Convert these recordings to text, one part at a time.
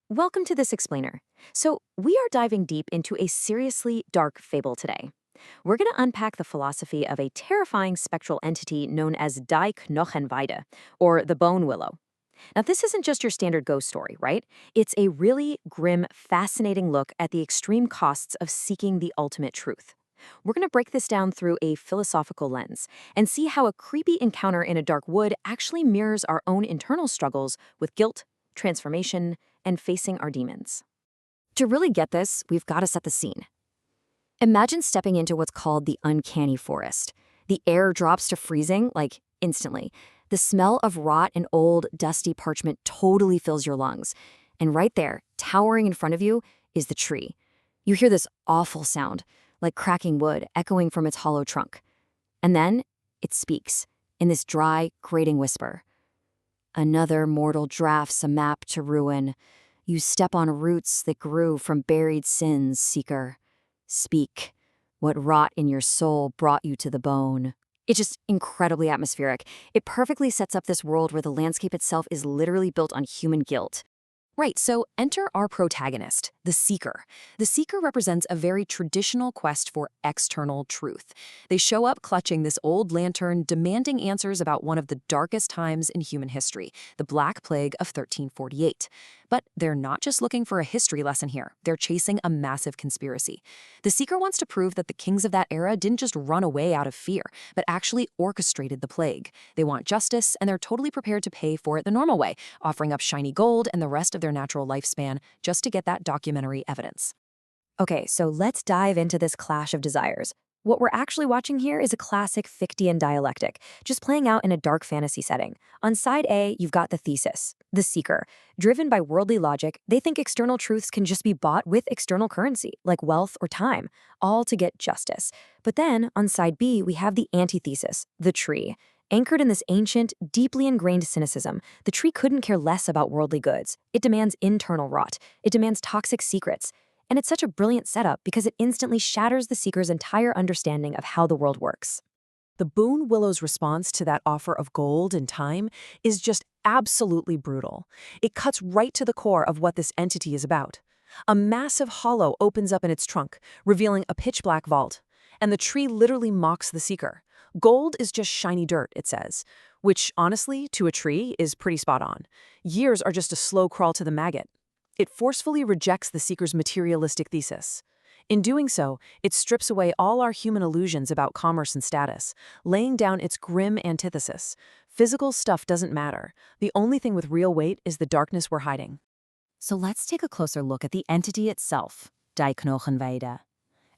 Welcome to This Explainer. So, we are diving deep into a seriously dark fable today. We're going to unpack the philosophy of a terrifying spectral entity known as Die Knochenweide, or the Bone Willow. Now, this isn't just your standard ghost story, right? It's a really grim, fascinating look at the extreme costs of seeking the ultimate truth. We're going to break this down through a philosophical lens and see how a creepy encounter in a dark wood actually mirrors our own internal struggles with guilt, transformation, and facing our demons. To really get this, we've got to set the scene. Imagine stepping into what's called the uncanny forest. The air drops to freezing, like instantly. The smell of rot and old, dusty parchment totally fills your lungs. And right there, towering in front of you, is the tree. You hear this awful sound, like cracking wood echoing from its hollow trunk. And then it speaks, in this dry, grating whisper. Another mortal drafts a map to ruin. You step on roots that grew from buried sins, seeker. Speak. What rot in your soul brought you to the bone? It's just incredibly atmospheric. It perfectly sets up this world where the landscape itself is literally built on human guilt. Right, so enter our protagonist, the Seeker. The Seeker represents a very traditional quest for external truth. They show up clutching this old lantern, demanding answers about one of the darkest times in human history, the Black Plague of 1348. But they're not just looking for a history lesson here. They're chasing a massive conspiracy. The Seeker wants to prove that the kings of that era didn't just run away out of fear, but actually orchestrated the plague. They want justice, and they're totally prepared to pay for it the normal way, offering up shiny gold and the rest of their natural lifespan just to get that documentary evidence. Okay, so let's dive into this clash of desires. What we're actually watching here is a classic Fichtean dialectic, just playing out in a dark fantasy setting. On side A, you've got the thesis, the seeker. Driven by worldly logic, they think external truths can just be bought with external currency, like wealth or time, all to get justice. But then, on side B, we have the antithesis, the tree. Anchored in this ancient, deeply ingrained cynicism, the tree couldn't care less about worldly goods. It demands internal rot. It demands toxic secrets. And it's such a brilliant setup because it instantly shatters the seeker's entire understanding of how the world works. The Boon Willow's response to that offer of gold and time is just absolutely brutal. It cuts right to the core of what this entity is about. A massive hollow opens up in its trunk, revealing a pitch-black vault. And the tree literally mocks the seeker. Gold is just shiny dirt, it says, which, honestly, to a tree, is pretty spot on. Years are just a slow crawl to the maggot. It forcefully rejects the seeker's materialistic thesis. In doing so, it strips away all our human illusions about commerce and status, laying down its grim antithesis. Physical stuff doesn't matter. The only thing with real weight is the darkness we're hiding. So let's take a closer look at the entity itself, Die Knochenweide,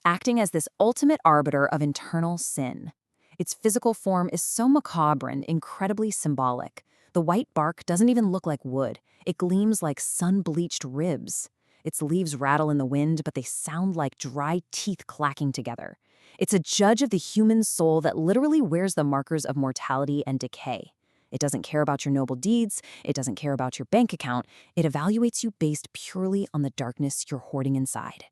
acting as this ultimate arbiter of internal sin. Its physical form is so macabre and incredibly symbolic. The white bark doesn't even look like wood. It gleams like sun-bleached ribs. Its leaves rattle in the wind, but they sound like dry teeth clacking together. It's a judge of the human soul that literally wears the markers of mortality and decay. It doesn't care about your noble deeds. It doesn't care about your bank account. It evaluates you based purely on the darkness you're hoarding inside.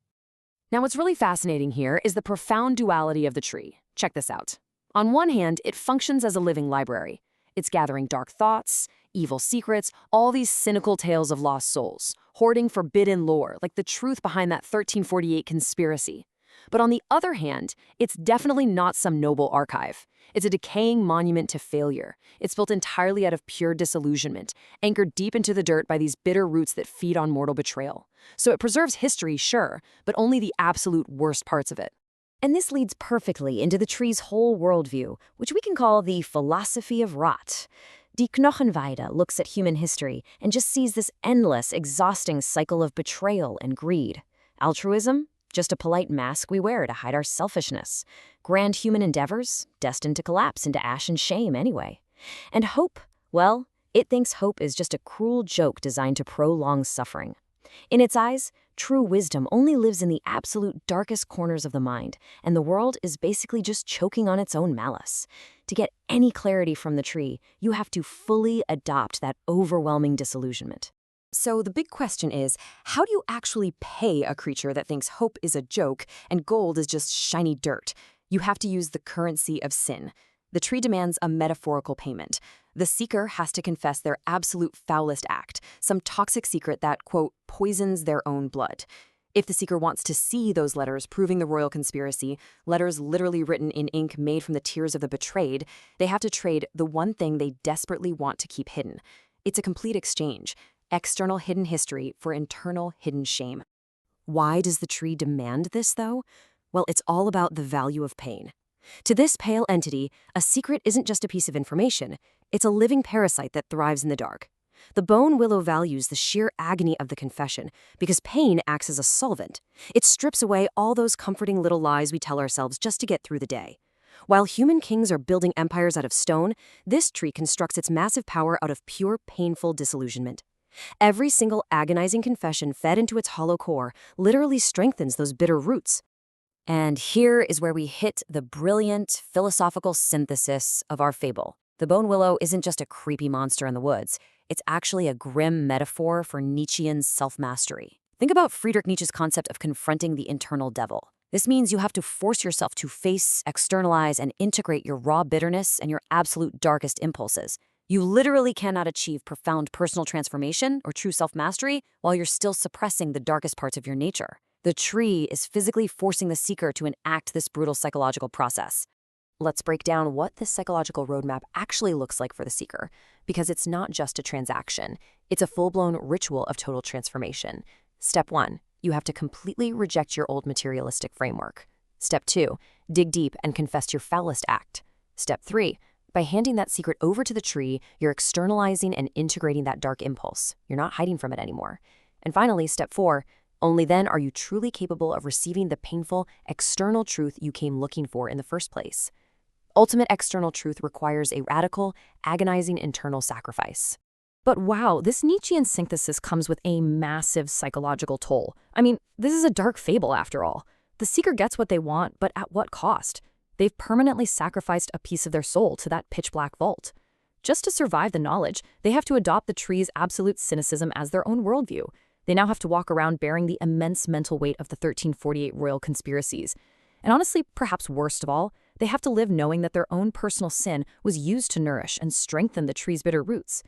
Now, what's really fascinating here is the profound duality of the tree. Check this out. On one hand, it functions as a living library. It's gathering dark thoughts, evil secrets, all these cynical tales of lost souls, hoarding forbidden lore, like the truth behind that 1348 conspiracy. But on the other hand, it's definitely not some noble archive. It's a decaying monument to failure. It's built entirely out of pure disillusionment, anchored deep into the dirt by these bitter roots that feed on mortal betrayal. So it preserves history, sure, but only the absolute worst parts of it. And this leads perfectly into the tree's whole worldview, which we can call the philosophy of rot. Die Knochenweide looks at human history and just sees this endless, exhausting cycle of betrayal and greed. Altruism? Just a polite mask we wear to hide our selfishness. Grand human endeavors? Destined to collapse into ash and shame anyway. And hope? Well, it thinks hope is just a cruel joke designed to prolong suffering. In its eyes, true wisdom only lives in the absolute darkest corners of the mind, and the world is basically just choking on its own malice. To get any clarity from the tree, you have to fully adopt that overwhelming disillusionment. So the big question is, how do you actually pay a creature that thinks hope is a joke and gold is just shiny dirt? You have to use the currency of sin. The tree demands a metaphorical payment. The seeker has to confess their absolute foulest act, some toxic secret that, quote, poisons their own blood. If the seeker wants to see those letters proving the royal conspiracy, letters literally written in ink made from the tears of the betrayed, they have to trade the one thing they desperately want to keep hidden. It's a complete exchange, external hidden history for internal hidden shame. Why does the tree demand this, though? Well, it's all about the value of pain. To this pale entity, a secret isn't just a piece of information, it's a living parasite that thrives in the dark. The bone willow values the sheer agony of the confession because pain acts as a solvent. It strips away all those comforting little lies we tell ourselves just to get through the day. While human kings are building empires out of stone, this tree constructs its massive power out of pure, painful disillusionment. Every single agonizing confession fed into its hollow core literally strengthens those bitter roots. And here is where we hit the brilliant philosophical synthesis of our fable. The bone willow isn't just a creepy monster in the woods. It's actually a grim metaphor for Nietzschean self-mastery. Think about Friedrich Nietzsche's concept of confronting the internal devil. This means you have to force yourself to face, externalize, and integrate your raw bitterness and your absolute darkest impulses. You literally cannot achieve profound personal transformation or true self-mastery while you're still suppressing the darkest parts of your nature. The tree is physically forcing the seeker to enact this brutal psychological process. Let's break down what this psychological roadmap actually looks like for the seeker, because it's not just a transaction. It's a full-blown ritual of total transformation. Step 1, you have to completely reject your old materialistic framework. Step 2, dig deep and confess your foulest act. Step 3, by handing that secret over to the tree, you're externalizing and integrating that dark impulse. You're not hiding from it anymore. And finally, step 4, only then are you truly capable of receiving the painful, external truth you came looking for in the first place. Ultimate external truth requires a radical, agonizing internal sacrifice. But wow, this Nietzschean synthesis comes with a massive psychological toll. I mean, this is a dark fable after all. The seeker gets what they want, but at what cost? They've permanently sacrificed a piece of their soul to that pitch-black vault. Just to survive the knowledge, they have to adopt the tree's absolute cynicism as their own worldview. They now have to walk around bearing the immense mental weight of the 1348 royal conspiracies. And honestly, perhaps worst of all, they have to live knowing that their own personal sin was used to nourish and strengthen the tree's bitter roots.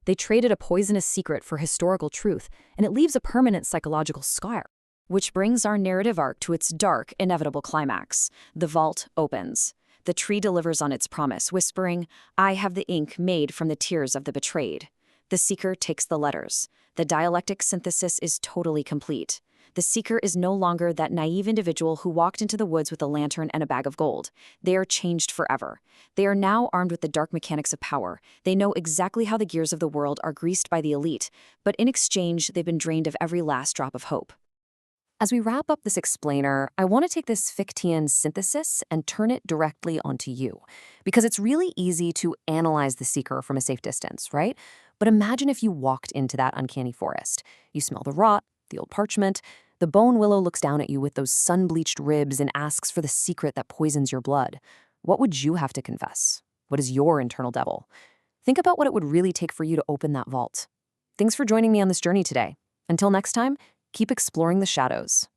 They traded a poisonous secret for historical truth, and it leaves a permanent psychological scar. Which brings our narrative arc to its dark, inevitable climax. The vault opens. The tree delivers on its promise, whispering, "I have the ink made from the tears of the betrayed." The seeker takes the letters. The dialectic synthesis is totally complete. The seeker is no longer that naive individual who walked into the woods with a lantern and a bag of gold. They are changed forever. They are now armed with the dark mechanics of power. They know exactly how the gears of the world are greased by the elite, but in exchange, they've been drained of every last drop of hope. As we wrap up this explainer, I want to take this Fichtean synthesis and turn it directly onto you, because it's really easy to analyze the seeker from a safe distance, right? But imagine if you walked into that uncanny forest. You smell the rot, the old parchment. The bone willow looks down at you with those sun-bleached ribs and asks for the secret that poisons your blood. What would you have to confess? What is your internal devil? Think about what it would really take for you to open that vault. Thanks for joining me on this journey today. Until next time, keep exploring the shadows.